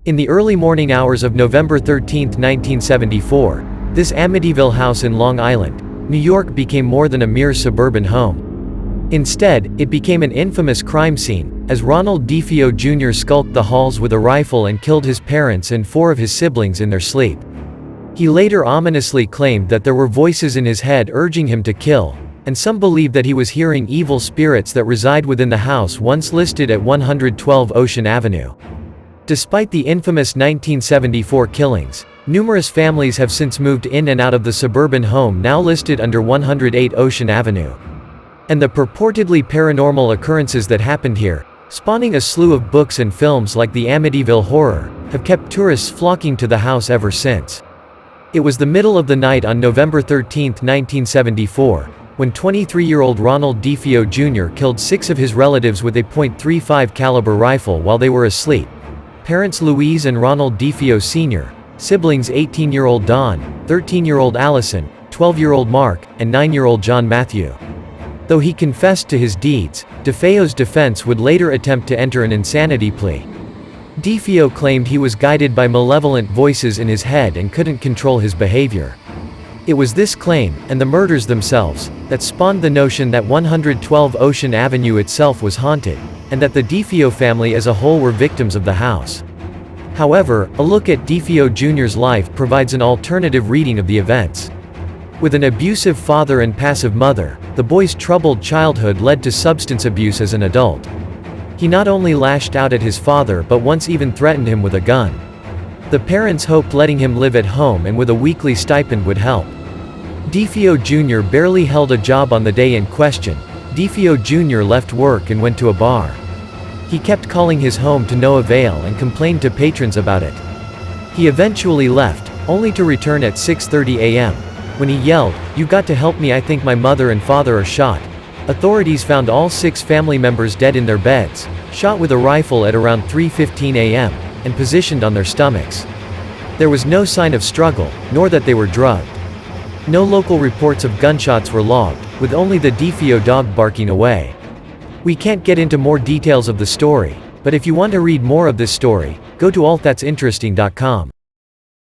In the early morning hours of November 13, 1974, this Amityville house in Long Island, New York became more than a mere suburban home. Instead, it became an infamous crime scene, as Ronald DeFeo Jr. skulked the halls with a rifle and killed his parents and 4 of his siblings in their sleep. He later ominously claimed that there were voices in his head urging him to kill, and some believe that he was hearing evil spirits that reside within the house once listed at 112 Ocean Avenue. Despite the infamous 1974 killings, numerous families have since moved in and out of the suburban home now listed under 108 Ocean Avenue. And the purportedly paranormal occurrences that happened here, spawning a slew of books and films like the Amityville Horror, have kept tourists flocking to the house ever since. It was the middle of the night on November 13, 1974, when 23-year-old Ronald DeFeo Jr. killed 6 of his relatives with a .35 caliber rifle while they were asleep. Parents Louise and Ronald DeFeo Sr., siblings 18-year-old Don, 13-year-old Allison, 12-year-old Mark, and 9-year-old John Matthew. Though he confessed to his deeds, DeFeo's defense would later attempt to enter an insanity plea. DeFeo claimed he was guided by malevolent voices in his head and couldn't control his behavior. It was this claim, and the murders themselves, that spawned the notion that 112 Ocean Avenue itself was haunted, and that the DeFeo family as a whole were victims of the house. However, a look at DeFeo Jr.'s life provides an alternative reading of the events. With an abusive father and passive mother, the boy's troubled childhood led to substance abuse as an adult. He not only lashed out at his father but once even threatened him with a gun. The parents hoped letting him live at home and with a weekly stipend would help. DeFeo Jr. barely held a job on the day in question. DeFeo Jr. left work and went to a bar. He kept calling his home to no avail and complained to patrons about it. He eventually left, only to return at 6:30 a.m. when he yelled, "You got to help me, I think my mother and father are shot." Authorities found all 6 family members dead in their beds, shot with a rifle at around 3:15 a.m., and positioned on their stomachs. There was no sign of struggle, nor that they were drugged. No local reports of gunshots were logged, with only the DeFeo dog barking away. We can't get into more details of the story, but if you want to read more of this story, go to altthat'sinteresting.com.